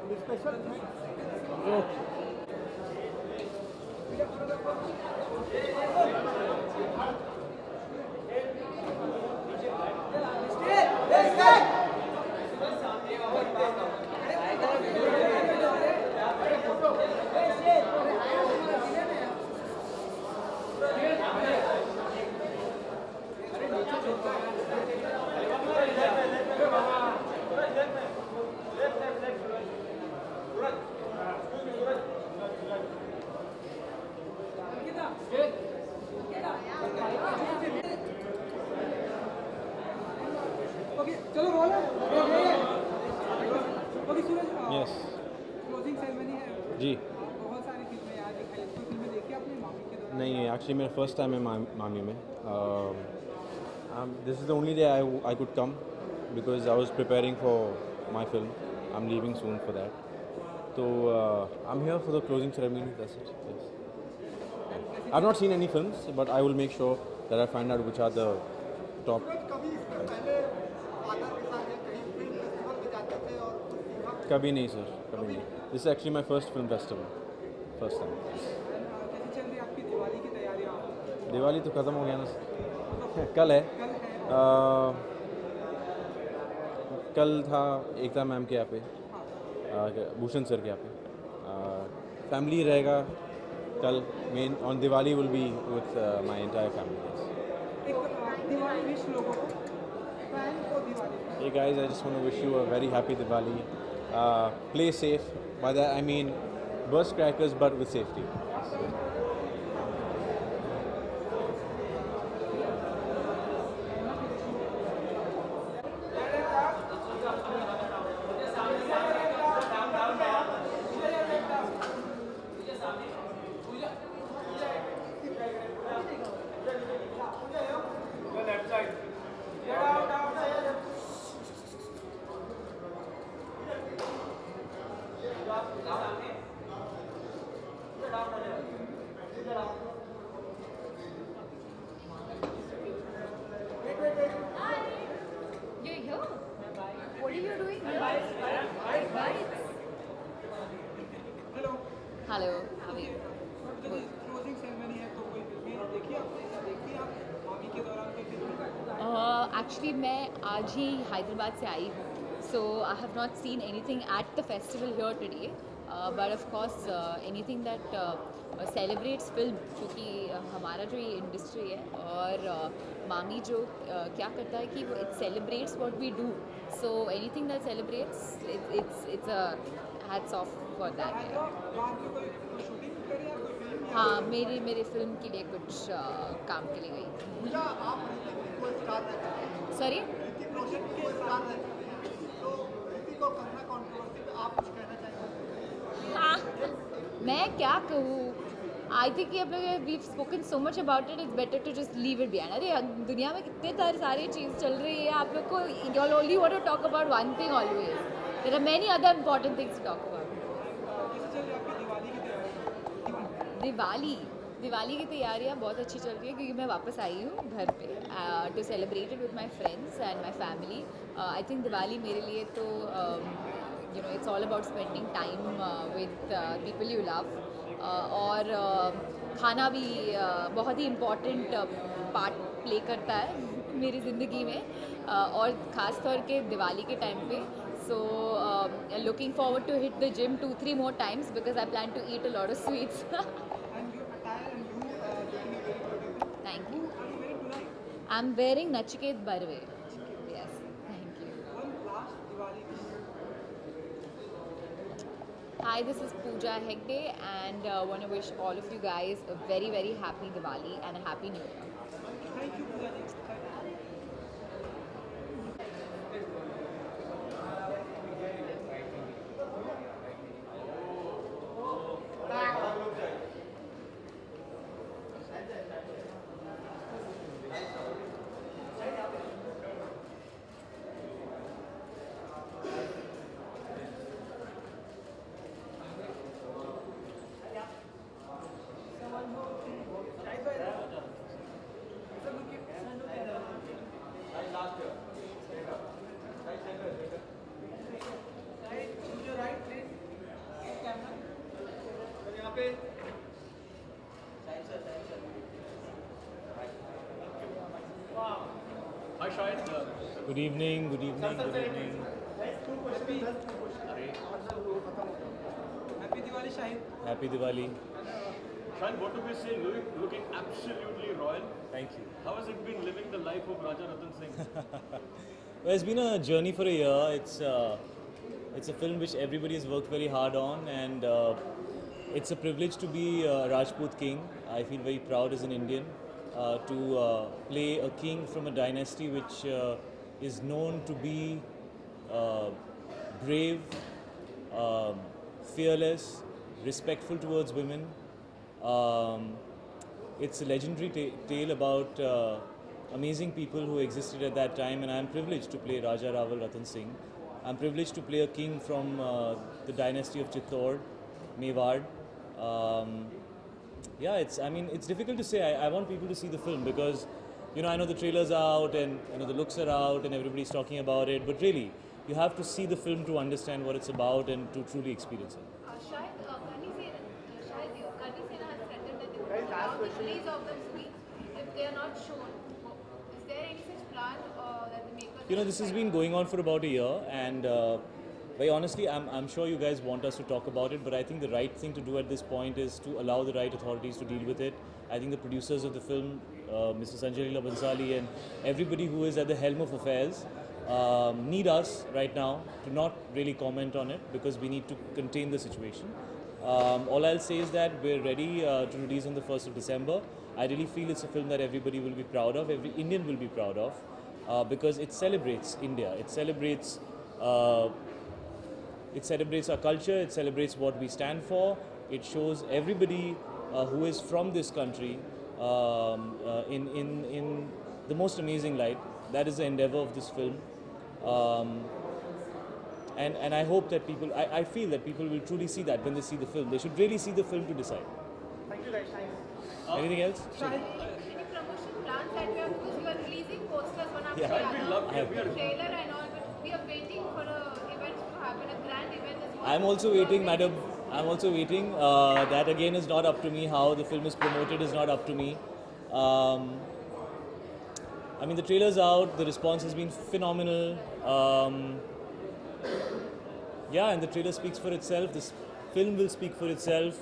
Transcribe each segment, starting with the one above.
Special चलो बोलो। Yes closing ceremony है जी। बहुत सारी फिल्में याद दिखाई कोई फिल्में देखी आपने मामी के दौरान? नहीं, एक्चुअली मेरा फर्स्ट टाइम है मामी में. This is the only day I could come because I was preparing for my film. I am leaving soon for that. तो I am here for the closing ceremony. That's it. Yes. I have not seen any films but I will make sure that I find out which are the top. कभी इससे पहले father के साथ या कहीं film festival में जाते थे और कुछ सीखा? कभी नहीं सर, कभी नहीं. This is actually my first film festival. First time. कैसी चल रही है आपकी दिवाली की तैयारियाँ? दिवाली तो ख़त्म हो गया ना. कल है. कल था एकता मैम के यहाँ पे, भूषण सर के यहाँ पे. फैमिली रहेगा कल. Main on Diwali will be with my entire family. एक दिवाली विश लोगों को, फैन को Diwali. Hey guys, I just want to wish you a very happy Diwali. Play safe. By that I mean burst crackers but with safety. You're here? What are you doing here? Right. Hello. Hello, how are you? Closing ceremony है तो कोई फिल्में देखी आपने? देखी आप मामी के दौरान कोई फिल्म? Actually, मैं आज ही हैदराबाद से आई हूँ. So I have not seen anything at the festival here today. But of course, anything that celebrates film, क्योंकि हमारा जो ये इंडस्ट्री है और मामी जो क्या करता है कि वो it celebrates what we do. So anything that celebrates, it's a hats off for that. Yeah. बाद में कोई शूटिंग करी या कोई फिल्म? हाँ, मेरे फिल्म के लिए कुछ काम के लिए गई थी. पूजा आप ऋतिक को स्टार रहते हैं, सॉरी. ऋतिक रोशन को स्टार रहते हैं, तो ऋतिक को कंगना कंट्रोवर्सी पे आप कुछ कहना चाहेंगे? हाँ, मैं क्या कहूँ. आई थिंक कि अब we spoken so much about it. It's better to just leave it behind. अरे दुनिया में कितने सारी चीज़ चल रही है. आप लोग को you only want to talk about one thing always. There are many other important things to talk about. कैसे चल रही है आपकी दिवाली की तैयारी? दिवाली की तैयारियाँ बहुत अच्छी चल रही है क्योंकि मैं वापस आई हूँ घर पे to celebrate it with my friends and my family. I think Diwali मेरे लिए तो you know it's all about spending time with people you love. और खाना भी बहुत ही इम्पॉर्टेंट पार्ट प्ले करता है मेरी ज़िंदगी में, और ख़ास तौर के दिवाली के टाइम पे. So looking forward to hit the gym 2-3 more times because I plan to eat a lot of sweets. And your attire and you looking very beautiful. Thank Who you. are you wearing tonight? I'm wearing Nachiket Barve. Yes, thank you. One last Diwali wish. Hi, this is Pooja Hegde and want to wish all of you guys a very, very happy Diwali and a happy New Year. Thank you, Pooja ji. Good evening, good evening, good evening. Happy Diwali, Shahid. Happy Diwali. Shahid, what do we say? Looking absolutely royal. Thank you. How has it been living the life of Raja Ratan Singh? Well, it's been a journey for a year. It's a film which everybody has worked very hard on, and it's a privilege to be a Rajput king. I feel very proud as an Indian to play a king from a dynasty which is known to be brave, fearless, respectful towards women. It's a legendary tale about amazing people who existed at that time, and I'm privileged to play Raja Raval Ratan Singh. I'm privileged to play a king from the dynasty of Chittor, Mewar. Yeah, it's difficult to say. I want people to see the film because, I know the trailers are out and the looks are out and everybody's talking about it, but really, you have to see the film to understand what it's about and to truly experience it. Shahid, Karni Sena has threatened that they will allow the release of the movie if they are not shown. Is there any such plan that the makers? This has been going on for about a year, and very honestly, I'm sure you guys want us to talk about it, but I think the right thing to do at this point is to allow the right authorities to deal with it. I think the producers of the film, Mr. Sanjay Leela Bhansali, and everybody who is at the helm of affairs need us right now to not really comment on it because we need to contain the situation. All I'll say is that we're ready to release on the 1st of December. I really feel it's a film that everybody will be proud of, every Indian will be proud of, because it celebrates India, it celebrates our culture, it celebrates what we stand for, it shows everybody who is from this country in the most amazing light. That is the endeavor of this film. And I hope that I feel that people will truly see that when they see the film. They should really see the film to decide. Thank you, guys. Anything else? Any promotion plans that you have, because you are releasing posters one after Yeah. the We other, love I have- the trailer and all, but we are waiting for an event to happen, a grand event as well. I'm also waiting, madam. I'm also waiting. That again is not up to me. How the film is promoted is not up to me. The trailer's out. The response has been phenomenal. And the trailer speaks for itself. This film will speak for itself.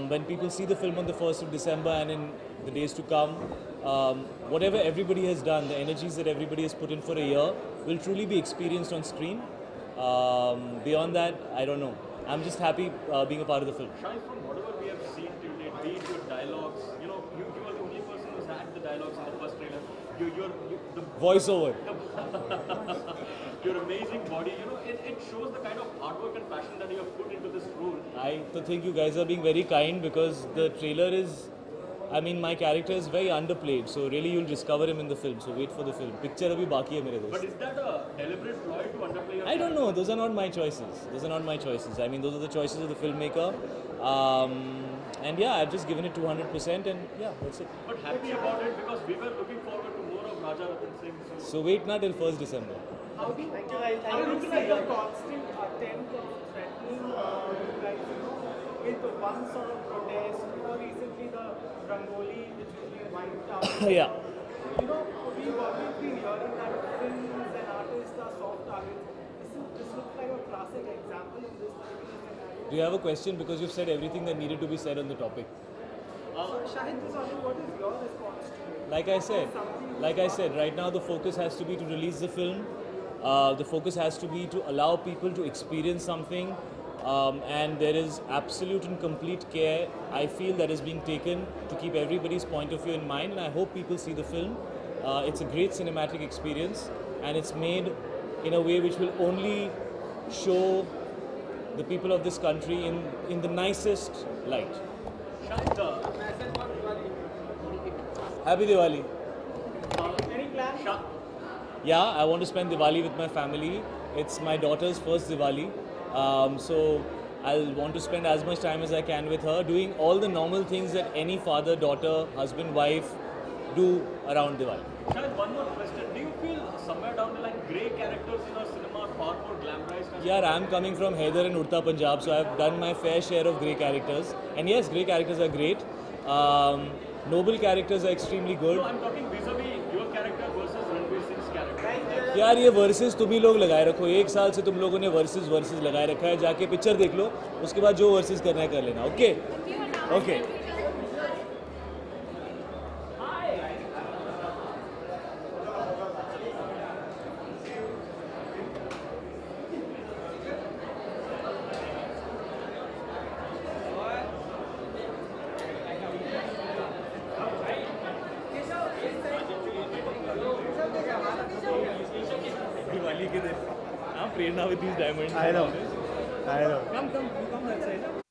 When people see the film on the 1st of December and in the days to come, whatever everybody has done, the energies that everybody has put in for a year will truly be experienced on screen. Beyond that, I don't know. I'm just happy being a part of the film. Shahid, from whatever we have seen till date, be it your dialogues, you are the only person who's had the dialogues in the first trailer. Voiceover. Your amazing body, it shows the kind of hard work and passion that you have put into this role. I think you guys are being very kind because the trailer is, my character is very underplayed, so really you'll discover him in the film, so wait for the film. Picture abhi baki hai mere dost. But is that a deliberate ploy to underplay your I don't know, those are not my choices. Those are the choices of the filmmaker. And yeah, I've just given it 200% and yeah, that's it. But happy about it because we were looking forward to more of Raja Ratan Singh. So wait not till 1st December. Thank you, guys. How do you see the constant attempt of threatening you guys, with one sort of protest, recently the Rangoli, which was being wiped out. Yeah. We've always been hearing that films and artists are soft targets. This looks like a classic example in this particular scenario. Do you have a question? Because you've said everything that needed to be said on the topic. So, Shahid, what is your response to it? Like I said, right now the focus has to be to release the film. The focus has to be to allow people to experience something. And there is absolute and complete care, I feel, that is being taken to keep everybody's point of view in mind. And I hope people see the film. It's a great cinematic experience. And it's made in a way which will only show the people of this country in the nicest light. Shahid, Happy Diwali. Any plans? Yeah, I want to spend Diwali with my family. It's my daughter's first Diwali. So I'll want to spend as much time as I can with her, doing all the normal things that any father, daughter, husband, wife do around Diwali. Shahid, one more question. Do you feel somewhere down the line grey characters in our cinema are far more glamorized? Yeah, I'm coming from Hyder and Urta Punjab, so I've done my fair share of grey characters. And yes, grey characters are great. Noble characters are extremely good. No, I'm talking vis-a-vis your character versus Ranveer Singh's character. यार ये versus तुम ही लोग लगाए रखो, 1 साल से तुम लोगों ने वर्सेस लगाए रखा है, जाके पिक्चर देख लो, उसके बाद जो वर्सेस करना है कर लेना. Okay okay. दिवाली के दिन प्रेरणा with these diamonds. I know. Come that side.